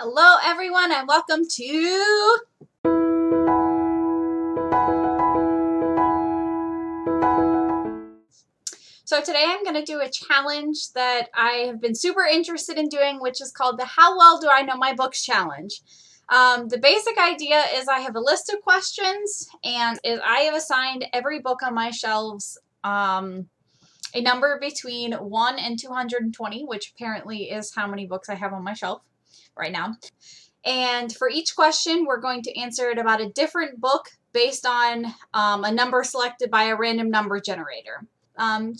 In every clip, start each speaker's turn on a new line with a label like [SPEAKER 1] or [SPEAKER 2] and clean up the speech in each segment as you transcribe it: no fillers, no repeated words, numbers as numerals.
[SPEAKER 1] Hello everyone and welcome to So today I'm going to do a challenge that I have been super interested in doing, which is called the How Well Do I Know My Books Challenge. The basic idea is I have a list of questions and I have assigned every book on my shelves a number between 1 and 220, which apparently is how many books I have on my shelf right now. And for each question, we're going to answer it about a different book based on a number selected by a random number generator.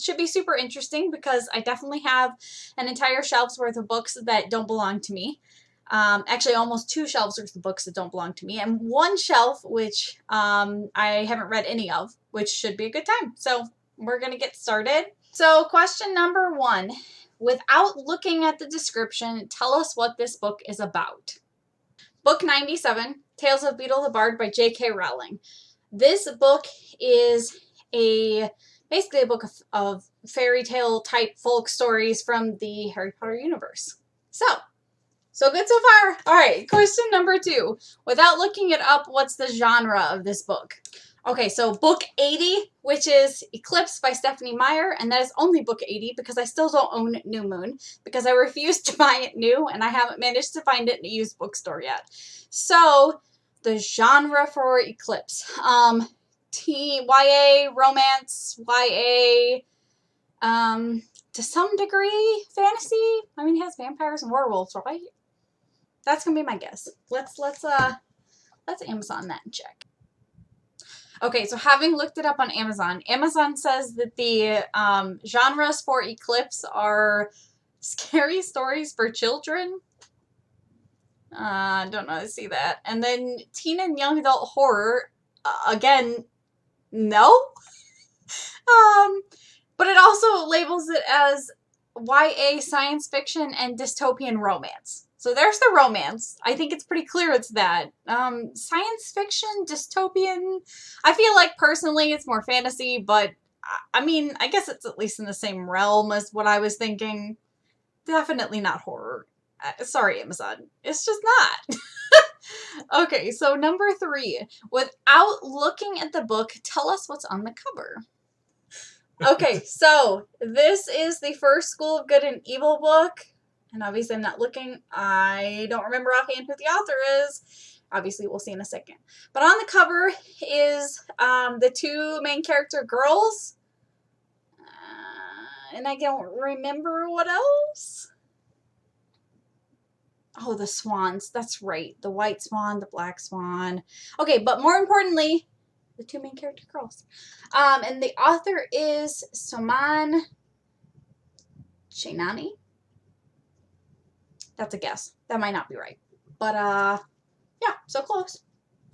[SPEAKER 1] Should be super interesting because I definitely have an entire shelf's worth of books that don't belong to me. Actually, almost 2 shelves worth of books that don't belong to me, and 1 shelf which I haven't read any of, which should be a good time. So we're going to get started. So question number 1. Without looking at the description, tell us what this book is about. Book 97, Tales of Beedle the Bard by J.K. Rowling. This book is basically a book of fairy tale type folk stories from the Harry Potter universe. So good so far. All right, question number 2. Without looking it up, what's the genre of this book? Okay, so book 80, which is Eclipse by Stephenie Meyer, and that is only book 80 because I still don't own New Moon because I refuse to buy it new and I haven't managed to find it in a used bookstore yet. So the genre for Eclipse, YA, romance, YA, to some degree fantasy. I mean, it has vampires and werewolves, right? That's gonna be my guess. Let's Amazon that and check. Okay, so having looked it up on Amazon, Amazon says that the genres for Eclipse are scary stories for children. I don't know how to see that. And then teen and young adult horror, again, no. But it also labels it as YA science fiction and dystopian romance. So there's the romance. I think it's pretty clear it's that. Science fiction, dystopian, I feel like personally it's more fantasy, but I mean, I guess it's at least in the same realm as what I was thinking. Definitely not horror. Sorry, Amazon. It's just not. Okay, so number 3. Without looking at the book, tell us what's on the cover. Okay, so this is the first School of Good and Evil book. And obviously I'm not looking. I don't remember offhand who the author is. Obviously we'll see in a second. But on the cover is the 2 main character girls. And I don't remember what else. Oh, the swans. That's right. The white swan, the black swan. Okay, but more importantly, the 2 main character girls. And the author is Soman Chainani. That's a guess. That might not be right. But, yeah, so close.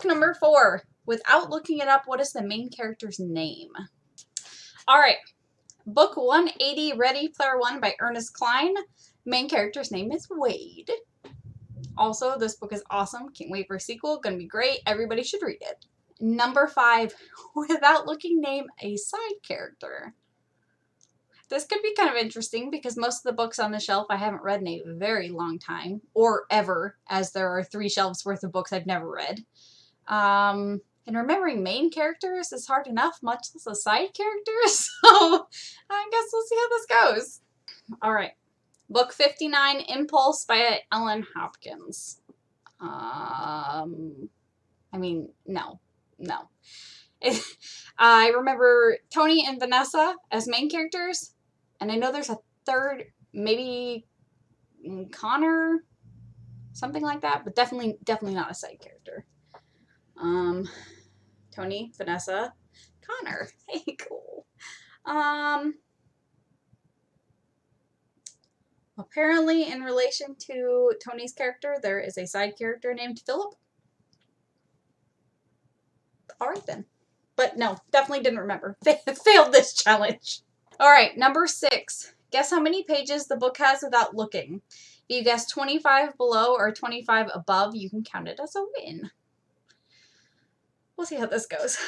[SPEAKER 1] Number 4. Without looking it up, what is the main character's name? All right. Book 180, Ready Player One by Ernest Cline. Main character's name is Wade. Also, this book is awesome. Can't wait for a sequel. Gonna be great. Everybody should read it. Number 5. Without looking, name a side character. This could be kind of interesting because most of the books on the shelf I haven't read in a very long time, or ever, as there are 3 shelves worth of books I've never read. And remembering main characters is hard enough, much less a side character, so I guess we'll see how this goes. Alright. Book 59, Impulse by Ellen Hopkins. I mean, no. I remember Tony and Vanessa as main characters, and I know there's a third, maybe Connor, something like that, but definitely not a side character. Tony, Vanessa, Connor. Hey, cool. Apparently, in relation to Tony's character, there is a side character named Philip. All right, then. But no, definitely didn't remember. Failed this challenge. All right, number 6. Guess how many pages the book has without looking. If you guess 25 below or 25 above, you can count it as a win. We'll see how this goes.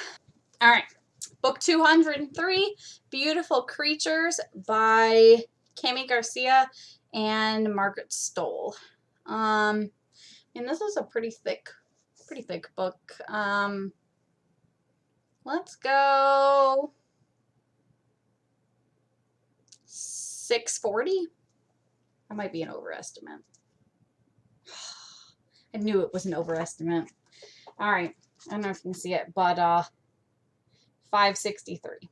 [SPEAKER 1] All right, book 203, Beautiful Creatures by Cami Garcia and Margaret Stohl. And this is a pretty thick book. Let's go 640. That might be an overestimate. I knew it was an overestimate. All right. I don't know if you can see it, but 563.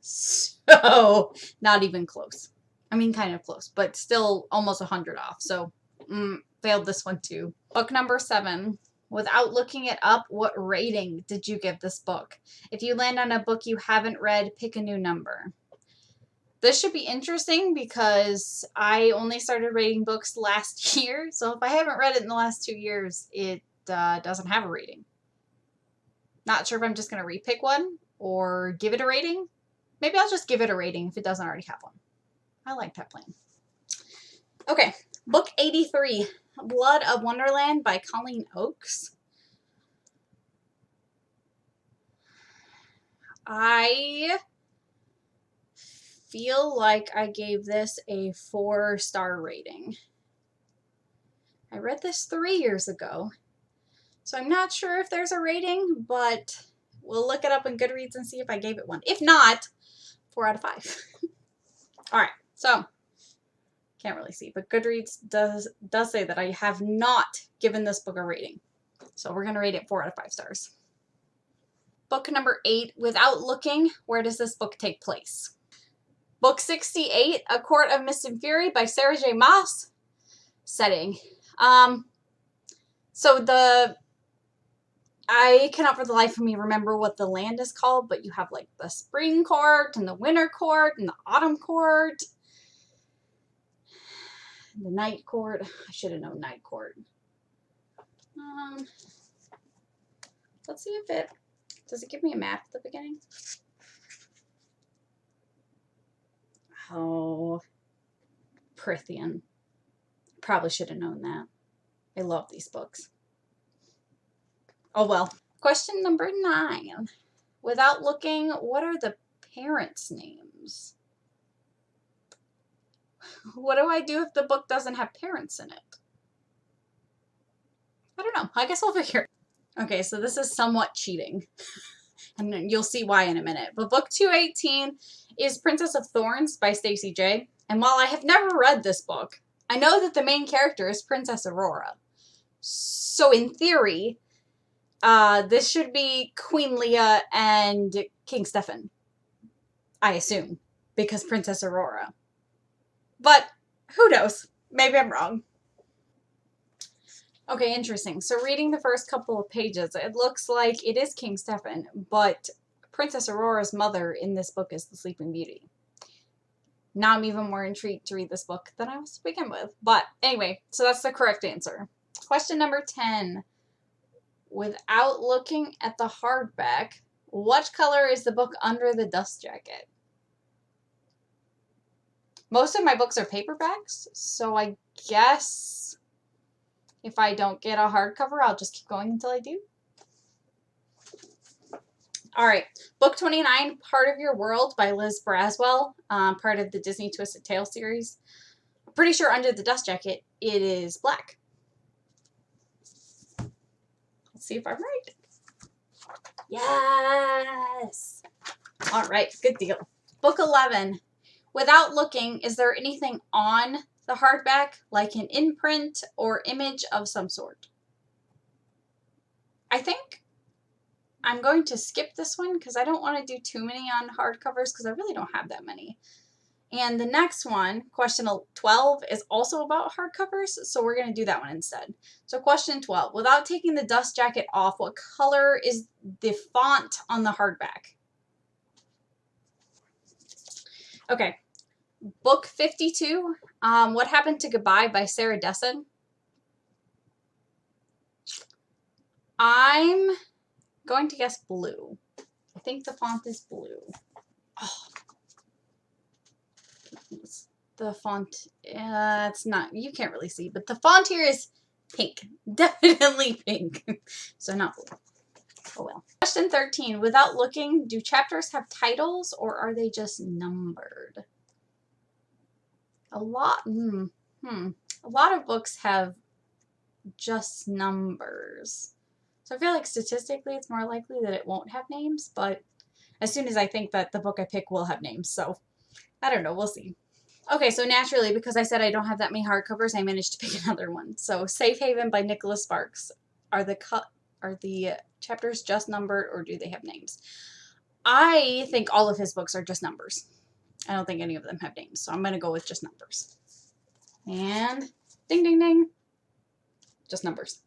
[SPEAKER 1] So not even close. I mean, kind of close, but still almost 100 off. So failed this one too. Book number 7. Without looking it up, what rating did you give this book? If you land on a book you haven't read, pick a new number. This should be interesting because I only started rating books last year. So if I haven't read it in the last 2 years, it doesn't have a rating. Not sure if I'm just going to repick one or give it a rating. Maybe I'll just give it a rating if it doesn't already have one. I like that plan. Okay, book 83, Blood of Wonderland by Colleen Oakes. I feel like I gave this a 4-star rating. I read this 3 years ago, so I'm not sure if there's a rating, but we'll look it up in Goodreads and see if I gave it one. If not, 4 out of 5. All right, so can't really see, but Goodreads does say that I have not given this book a rating. So we're going to rate it 4 out of 5 stars. Book number 8, Without Looking, where does this book take place? Book 68, A Court of Mist and Fury by Sarah J. Maas. Setting. I cannot for the life of me remember what the land is called, but you have like the spring court and the winter court and the autumn court. The night court. I should have known night court. Let's see if does it give me a map at the beginning? Oh, Prythian. Probably should have known that. I love these books. Oh well. Question number 9. Without looking, what are the parents' names? What do I do if the book doesn't have parents in it? I don't know. I guess I'll figure it. Okay, so this is somewhat cheating. And you'll see why in a minute. But book 218 is Princess of Thorns by Stacey J. And while I have never read this book, I know that the main character is Princess Aurora. So in theory, this should be Queen Leah and King Stefan. I assume. Because Princess Aurora. But who knows? Maybe I'm wrong. Okay, interesting. So reading the first couple of pages, it looks like it is King Stefan, but Princess Aurora's mother in this book is the Sleeping Beauty. Now I'm even more intrigued to read this book than I was to begin with. But anyway, so that's the correct answer. Question number 10. Without looking at the hardback, what color is the book under the dust jacket? Most of my books are paperbacks, so I guess if I don't get a hardcover, I'll just keep going until I do. All right, book 29, Part of Your World by Liz Braswell, part of the Disney Twisted Tale series. I'm pretty sure under the dust jacket, it is black. Let's see if I'm right. Yes! All right, good deal. Book 11, Without Looking, is there anything on the hardback, like an imprint or image of some sort? I think I'm going to skip this one because I don't want to do too many on hardcovers because I really don't have that many. And the next one, question 12, is also about hardcovers, so we're going to do that one instead. So question 12, without taking the dust jacket off, what color is the font on the hardback? Okay, book 52, What Happened to Goodbye by Sarah Dessen. I'm going to guess blue. I think the font is blue. Oh. The font, it's not, you can't really see, but the font here is pink. Definitely pink. So not blue. Oh well. Question 13. Without looking, do chapters have titles or are they just numbered? A lot of books have just numbers. So I feel like statistically it's more likely that it won't have names, but as soon as I think that the book I pick will have names, so I don't know, we'll see. Okay, so naturally, because I said I don't have that many hardcovers, I managed to pick another one. So Safe Haven by Nicholas Sparks. Are the chapters just numbered or do they have names? I think all of his books are just numbers. I don't think any of them have names, so I'm going to go with just numbers. And ding, ding, ding. Just numbers.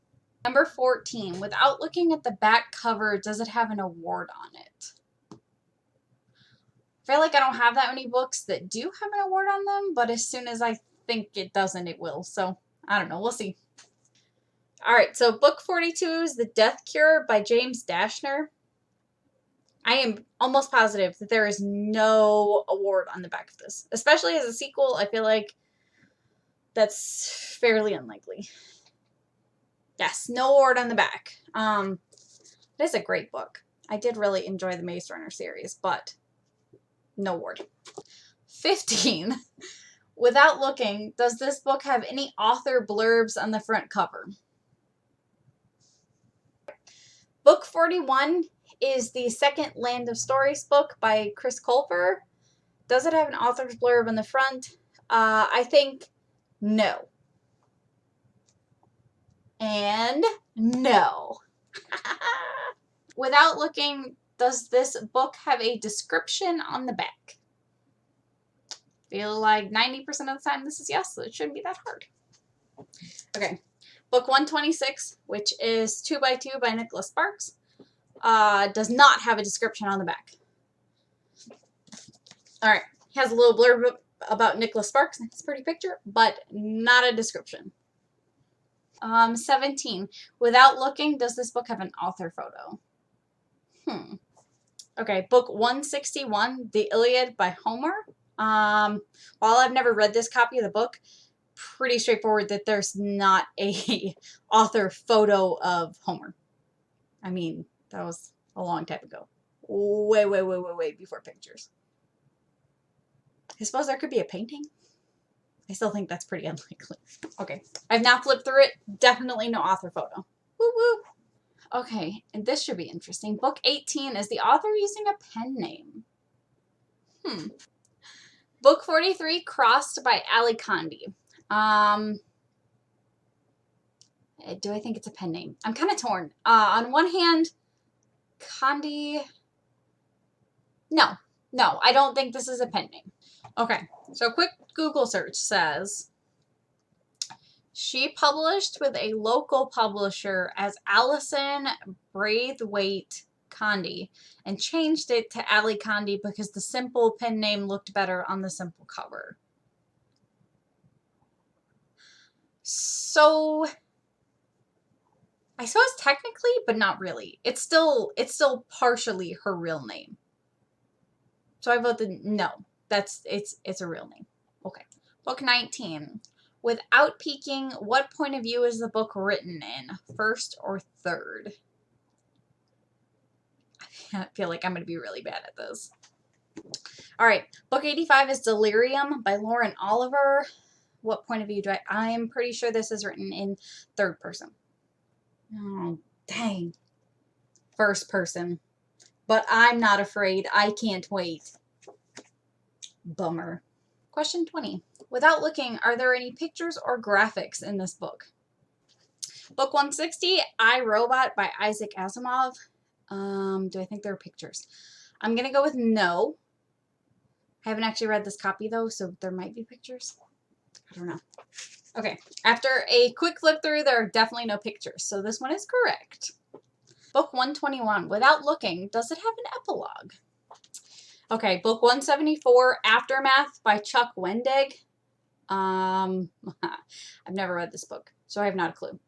[SPEAKER 1] Number 14. Without looking at the back cover, does it have an award on it? I feel like I don't have that many books that do have an award on them, but as soon as I think it doesn't, it will. So, I don't know. We'll see. All right, so book 42 is The Death Cure by James Dashner. I am almost positive that there is no award on the back of this. Especially as a sequel, I feel like that's fairly unlikely. Yes, no award on the back. It is a great book. I did really enjoy the Maze Runner series, but no award. 15. Without looking, does this book have any author blurbs on the front cover? Book 41 is the second Land of Stories book by Chris Colfer. Does it have an author's blurb on the front? I think no. And no. Without looking, does this book have a description on the back? Feel like 90% of the time this is yes, so it shouldn't be that hard. Okay. Book 126, which is 2x2 by Nicholas Sparks, does not have a description on the back. Alright, has a little blurb about Nicholas Sparks and his pretty picture, but not a description. 17. Without looking, does this book have an author photo? Okay, book 161, The Iliad by Homer. While I've never read this copy of the book, pretty straightforward that there's not a author photo of Homer. I mean, that was a long time ago. Way before pictures. I suppose there could be a painting. I still think that's pretty unlikely. Okay, I've now flipped through it. Definitely no author photo. Woo woo. Okay, and this should be interesting. Book 18 is the author using a pen name. Book 43, Crossed by Ali Kandi. Do I think it's a pen name? I'm kind of torn. On one hand, Kandi... No, I don't think this is a pen name. Okay, so a quick Google search says she published with a local publisher as Allison Braithwaite Kandi and changed it to Ali Kandi because the simple pen name looked better on the simple cover. So I suppose technically, but not really. It's still partially her real name. So I voted no. It's a real name. Okay. Book 19. Without peeking, what point of view is the book written in? First or third? I feel like I'm going to be really bad at this. All right. Book 85 is Delirium by Lauren Oliver. What point of view do I'm pretty sure this is written in third person. Oh, dang. First person. But I'm not afraid. I can't wait. Bummer. Question 20. Without looking, are there any pictures or graphics in this book? Book 160, I, Robot by Isaac Asimov. Do I think there are pictures? I'm going to go with no. I haven't actually read this copy, though, so there might be pictures. I don't know. Okay, after a quick flip through, there are definitely no pictures, so this one is correct. Book 121, Without Looking, does it have an epilogue? Okay, book 174, Aftermath by Chuck Wendig. I've never read this book, so I have not a clue.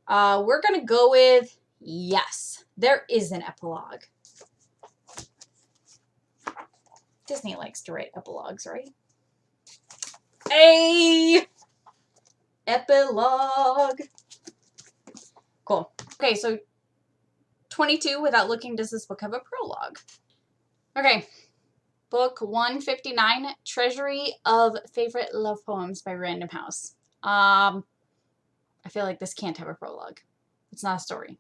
[SPEAKER 1] We're going to go with yes. There is an epilogue. Disney likes to write epilogues, right? A epilogue. Cool. Okay, so 22, Without Looking, does this book have a prologue? Okay. Book 159, Treasury of Favorite Love Poems by Random House. I I feel like this can't have a prologue. It's not a story.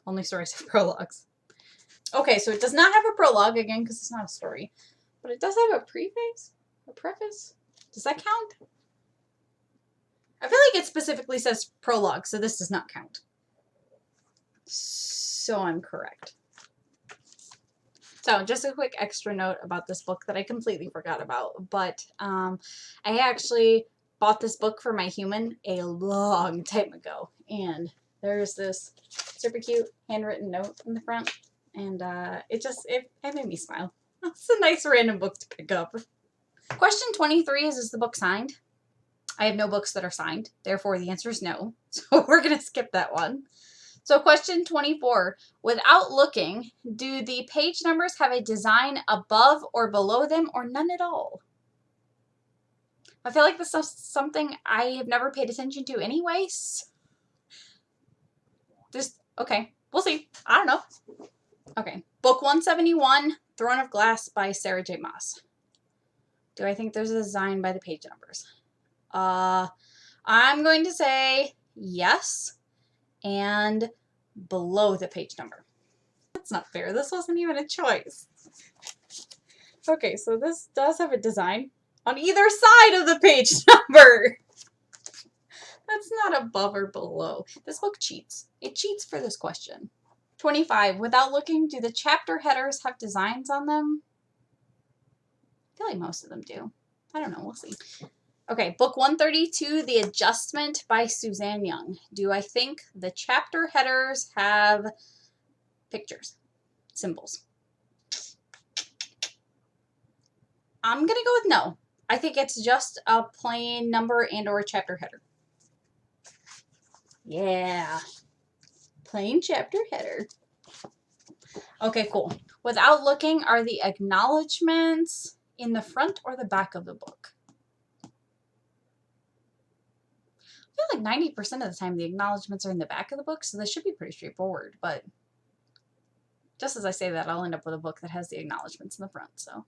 [SPEAKER 1] Only stories have prologues. Okay, so it does not have a prologue, again, because it's not a story. But it does have a preface? A preface? Does that count? I feel like it specifically says prologue, so this does not count. So I'm correct. So just a quick extra note about this book that I completely forgot about. But I actually bought this book for my human a long time ago. And there's this super cute handwritten note in the front. And it made me smile. It's a nice random book to pick up. Question 23 is the book signed? I have no books that are signed. Therefore, the answer is no. So we're going to skip that one. So question 24, without looking, do the page numbers have a design above or below them or none at all? I feel like this is something I have never paid attention to anyways. Okay, we'll see. I don't know. Okay, book 171, Throne of Glass by Sarah J. Maas. Do I think there's a design by the page numbers? I'm going to say yes, and below the page number. That's not fair. This wasn't even a choice. Okay, so this does have a design on either side of the page number. That's not above or below. This book cheats. It cheats for this question. 25. Without looking, do the chapter headers have designs on them? I feel like most of them do. I don't know. We'll see. Okay, book 132, The Adjustment by Suzanne Young. Do I think the chapter headers have pictures, symbols? I'm going to go with no. I think it's just a plain number and or chapter header. Yeah. Plain chapter header. Okay, cool. Without looking, are the acknowledgments in the front or the back of the book? I feel like 90% of the time the acknowledgments are in the back of the book, so this should be pretty straightforward. But just as I say that, I'll end up with a book that has the acknowledgments in the front. So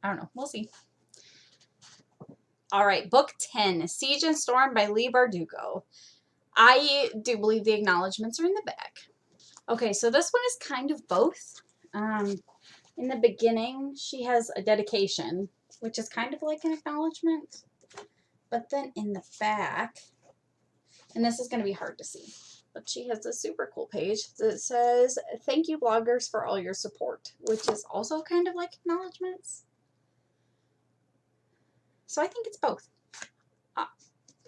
[SPEAKER 1] I don't know. We'll see. All right, book 10, Siege and Storm by Leigh Bardugo. I do believe the acknowledgments are in the back. Okay, so this one is kind of both. In the beginning, she has a dedication, which is kind of like an acknowledgement. But then in the back, and this is going to be hard to see, but she has a super cool page that says, "Thank you, bloggers, for all your support," which is also kind of like acknowledgments. So I think it's both.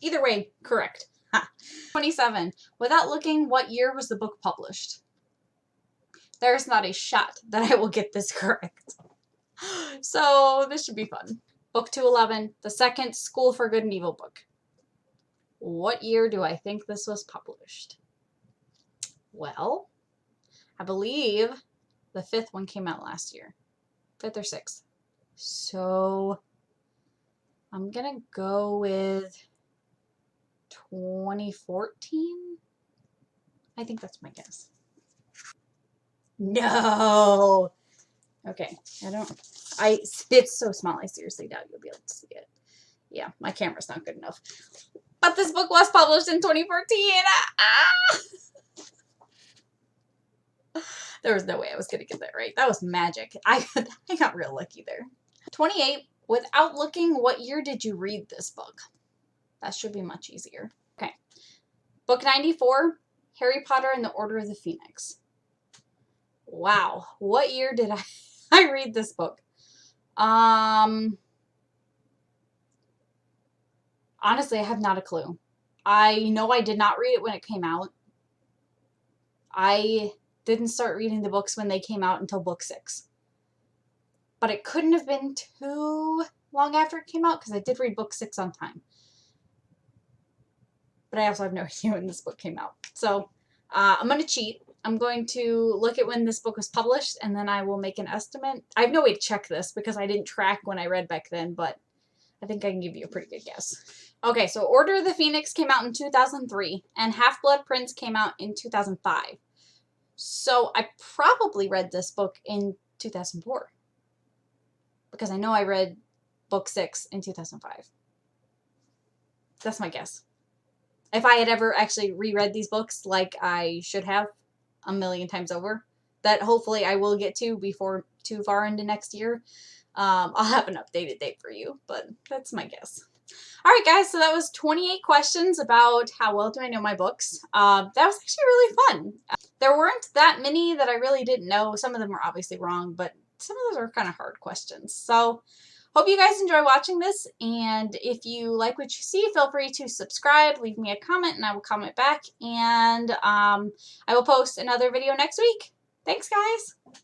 [SPEAKER 1] Either way, correct. 27. Without looking, what year was the book published? There's not a shot that I will get this correct. So this should be fun. Book 211, the second School for Good and Evil book. What year do I think this was published? Well, I believe the 5th one came out last year. 5th or 6th. So I'm going to go with 2014. I think that's my guess. No. Okay. It's so small. I seriously doubt you'll be able to see it. Yeah, my camera's not good enough. But this book was published in 2014. There was no way I was going to get that right. That was magic. I got real lucky there. 28. Without looking, what year did you read this book? That should be much easier. Okay. Book 94, Harry Potter and the Order of the Phoenix. Wow. What year did I read this book? Honestly, I have not a clue. I know I did not read it when it came out. I didn't start reading the books when they came out until book 6. But it couldn't have been too long after it came out because I did read book 6 on time. But I also have no idea when this book came out. So I'm going to cheat. I'm going to look at when this book was published, and then I will make an estimate. I have no way to check this because I didn't track when I read back then, but I think I can give you a pretty good guess. Okay, so Order of the Phoenix came out in 2003, and Half-Blood Prince came out in 2005. So I probably read this book in 2004 because I know I read book 6 in 2005. That's my guess. if I had ever actually reread these books like I should have a million times over, that hopefully I will get to before too far into next year. I'll have an updated date for you, but that's my guess. All right, guys, so that was 28 questions about how well do I know my books. That was actually really fun. There weren't that many that I really didn't know. Some of them were obviously wrong, but some of those are kind of hard questions. So hope you guys enjoy watching this, and if you like what you see, feel free to subscribe, leave me a comment, and I will comment back, and I will post another video next week. Thanks, guys!